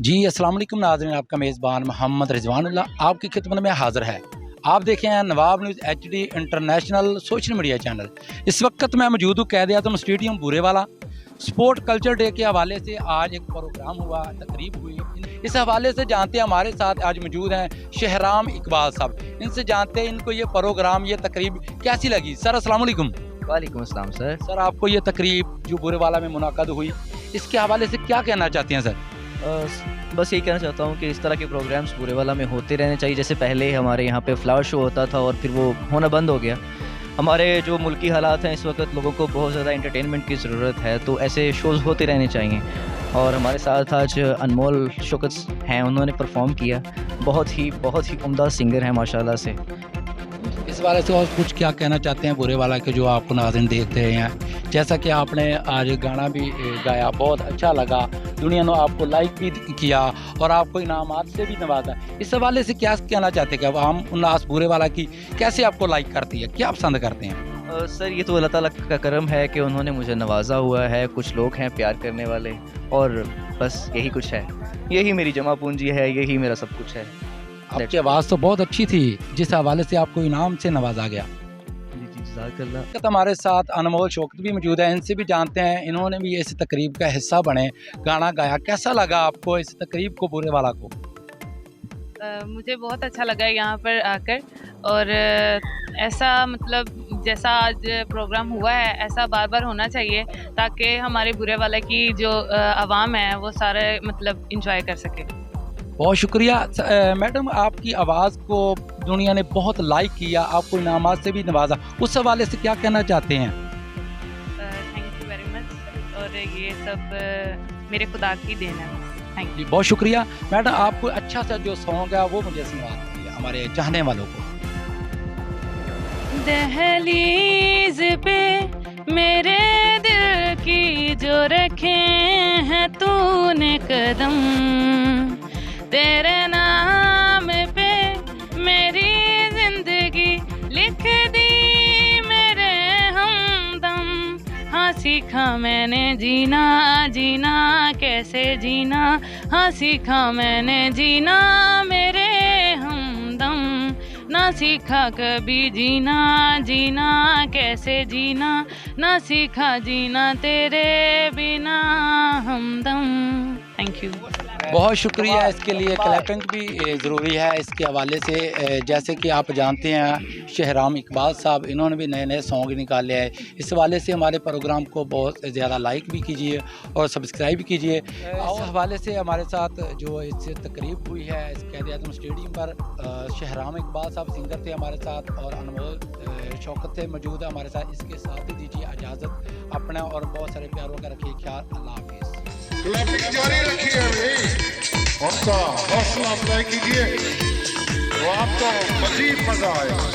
जी अस्सलाम वालेकुम नाज़रीन, आपका मेज़बान मोहम्मद रिजवानुल्लाह आपकी खिदमत में हाज़िर है। आप देखें हैं Nawab news HD international social media channel. इस वक्त मैं मौजूद हूँ Quaid Azam stadium Burewala. Sport culture day के हवाले से आज एक प्रोग्राम हुआ, तकरीब हुई। इस हवाले से जानते हैं, हमारे साथ आज मौजूद हैं शहराम इकबाल साहब। इनसे जानते हैं इनको ये प्रोग्राम, ये तकरीब कैसी लगी। सर अस्सलाम वालेकुम। वालेकुम अस्सलाम सर। सर आपको ये तकरीब जो बूरेवाला में मुनाक़द हुई, इसके हवाले से क्या कहना चाहते हैं सर? बस यही कहना चाहता हूँ कि इस तरह के प्रोग्राम्स बूरेवाला में होते रहने चाहिए। जैसे पहले हमारे यहाँ पे फ्लावर शो होता था और फिर वो होना बंद हो गया। हमारे जो मुल्की हालात हैं इस वक्त, लोगों को बहुत ज़्यादा एंटरटेनमेंट की ज़रूरत है, तो ऐसे शोज़ होते रहने चाहिए। और हमारे साथ आज अनमोल शौकत हैं, उन्होंने परफॉर्म किया। बहुत ही उम्दा सिंगर हैं माशाल्लाह से। इस बारे से और कुछ क्या कहना चाहते हैं बूरेवाला के जो आपको नाज़रीन देखते हैं? जैसा कि आपने आज गाना भी गाया, बहुत अच्छा लगा, दुनिया ने आपको लाइक भी किया और आपको इनामात से भी नवाजा। इस हवाले से क्या कहना चाहते हैं कि अब आम उन्नास बूरेवाला की कैसे आपको लाइक करती है, क्या पसंद करते हैं? सर ये तो अल्लाह ताला का करम है कि उन्होंने मुझे नवाजा हुआ है। कुछ लोग हैं प्यार करने वाले, और बस यही कुछ है। यही मेरी जमा पूंजी है, यही मेरा सब कुछ है। आपकी आवाज़ तो बहुत अच्छी थी, जिस हवाले से आपको इनाम से नवाजा गया। जी हमारे साथ अनमोल शौकत भी मौजूद है, इनसे भी जानते हैं, इन्होंने भी इस तकरीब का हिस्सा बने, गाना गाया। कैसा लगा आपको इस तकरीब को, बूरेवाला को? मुझे बहुत अच्छा लगा यहाँ पर आकर, और ऐसा मतलब जैसा आज प्रोग्राम हुआ है ऐसा बार बार होना चाहिए, ताकि हमारे बूरेवाला की जो आवाम है वो सारे मतलब इंजॉय कर सके। बहुत शुक्रिया मैडम, आपकी आवाज़ को दुनिया ने बहुत लाइक किया, आपको इनामात से भी नवाजा, उस हवाले से क्या कहना चाहते हैं? थैंक यू वेरी मच, और ये सब मेरे खुदा की देन है। Thank you. बहुत शुक्रिया मैडम, आपको अच्छा सा जो सॉन्ग है वो मुझे सुना दीजिए हमारे चाहने वालों को। दहलीज पे मेरे दिल की जो रखे हैं तूने कदम, तेरे नाम पे मेरी जिंदगी लिख दी मेरे हमदम। हाँ सीखा मैंने जीना, जीना कैसे जीना, हाँ सीखा मैंने जीना मेरे हमदम। ना सीखा कभी जीना, जीना कैसे जीना, ना सीखा जीना तेरे बिना हमदम। Thank you. बहुत शुक्रिया, इसके लिए क्लैपिंग भी ज़रूरी है। इसके हवाले से जैसे कि आप जानते हैं शहराम इकबाल साहब, इन्होंने भी नए नए सॉन्ग निकाले हैं। इस हवाले से हमारे प्रोग्राम को बहुत ज़्यादा लाइक भी कीजिए और सब्सक्राइब भी कीजिए। इस हवाले से हमारे साथ जो इससे तकरीब हुई है इस कैद आज़म स्टेडियम पर, शहराम इकबाल साहब सिंगर थे हमारे साथ, और अनमोल शौकत थे मौजूद है हमारे साथ। इसके साथ ही दीजिए इजाज़त, अपना और बहुत सारे प्यारों का रखिए ख्याल। अल्लाह हाफिज़। क्लबिंग जारी रखिए भाई, उनका हौसला अफजाई कीजिए, तो आपको मजीद मजा आएगा।